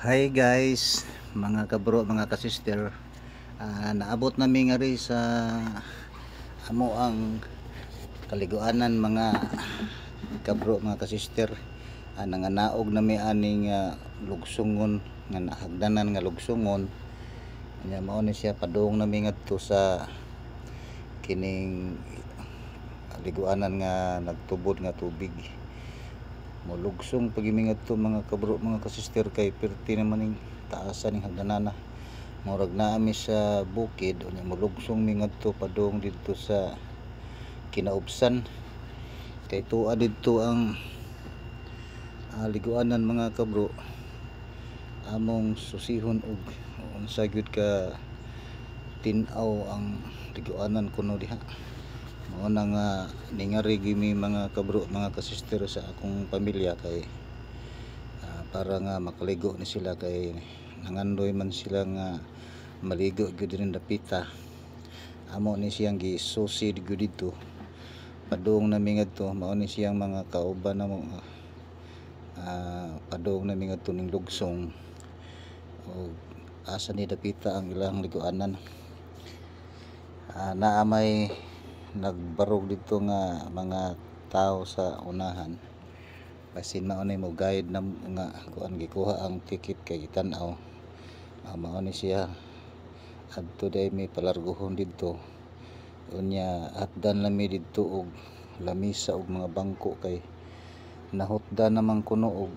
Hi guys, mga kabro, mga kasister. Naabot namin nga rin sa amo ang kaliguanan mga kabro, mga kasister. Nanganaog nami aning lugsungon nga nahagdanan nga lugsungon. Nya mao ni siya padung nami ngadto sa kining kaliguanan nga nagtubod nga tubig. Mulugsong pagimingat to mga kabro, mga kasister, kay perti naman ning taasan ning hagdanana. Murag naami sa bukid unya mulugsong mingat to padung didto sa kinaubsan, kay tuwa didto ang liguanan mga kabro. Among susihon og unsa gyud ka tin-aw ang liguanan kuno diha. Mao na nga ningari gimi mga kabro, mga kasister, sa akong pamilya kay para nga makaligo ni sila, kay nangandoy man sila nga maligo gyud din dapita. Amo ni siyang gisusi gyud dito padung nami ngadto. Mao ni siyang mga kauban namo padung nami ngadto ning lugsong o asa ni dapita ang ilang liguanan. Naamay nagbarog dito nga mga tao sa unahan, basin mao ni mo guide na nga kuan gikuha ang ticket kay tan-aw. Mao ni siya adto day may palargohon didto, unya hatdan lami didto og lamisa og mga bangko, kay nahutdan naman kuno og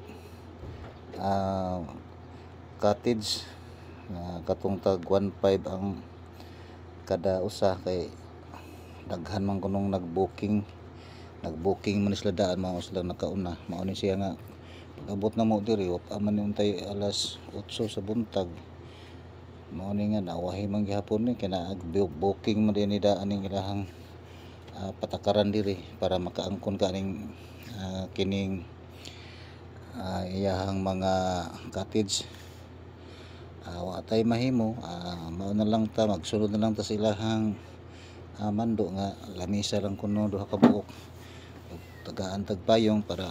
cottage nga katong tag 1.5 ang kada usa, kay daghan man kunong nagbooking man sila daan, mao sila nakauna. Mao ni siya nga pag-abot na mo diri man ni untay alas 8 sa buntag. Mao ni nga nawahi man gihapon ni kay booking man din ni daan ning ilahang patakaran diri para makaangkon ka ning kining iyahang mga cottage. Wa tay mahimo, mao na lang ta magsunod na lang ta sa ilahang mando nga lamisa lang kuno duha ka buok, tagaan tagpayong para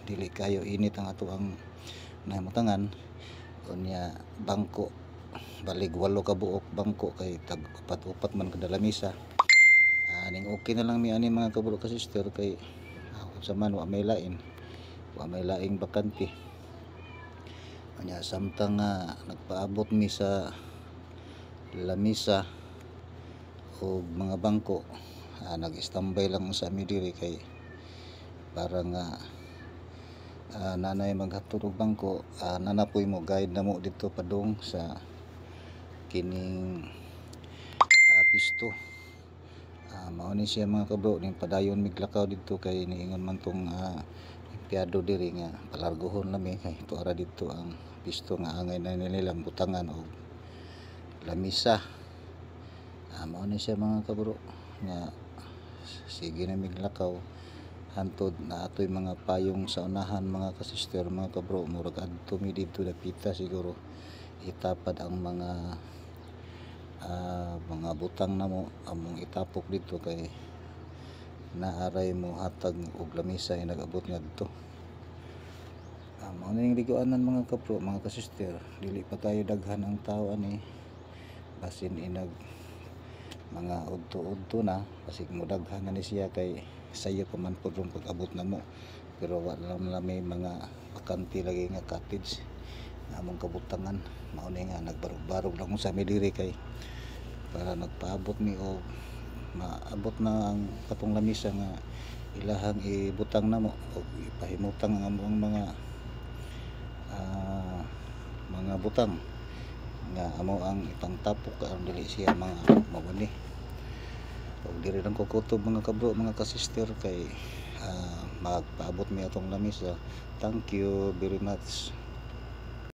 dili kayo init ang ato ang nahimutangan. Unya bangko balig 8 ka buok bangko, kay tag upat man kada lamisa. Ning okay na lang mi ani mga kabro ka sister, kay sa man wa may laing bakante. Unya samtang nagpaabot mi sa lamisa o mga bangko, nag-standby lang sa amin diri, kay para nga nanay maghatod og bangko, nanapoy mo guide na mo dito padung sa kining pisto. Mao ni siya mga kabro, ning padayon miglakaw dito, kay niingon man tong empleyado diri nga palargohon lami, kay tuara dito ang pisto nga angay na nila butangan og lamisa. Mao ni siya mga kabro nga sige na miglakaw hantod na atoy mga payong sa unahan mga kasister, mga kabro. Murag adto mi dito dapita siguro itapad ang mga butang namo among itapok dito, kay naaray mo hatag og lamisa ay nag-abot ngadto. Mao ning liguanan mga kabro, mga kasister. Dili pa tayo daghan ang tao ani, basin inag mga udto-udto na, basig mo daghan na ni siya, kay sayo pa man pud rong pag-abot na mo. Pero wala lang may mga bakante lagi nga cottage na among kabutangan. Mao ni nga nagbarog-barog lang sa mi diri, kay para nagpaabot mi og maabot na ang katong lamisa nga ilahang ibutang na mo og ipahimutang ang among mga butang nga amo ang ipangtapok aron dili siya mga mabuni. Og diri lang ko kutob mga kabro, mga kasister, kay magpaabot mi atong lamisa. Thank you very much.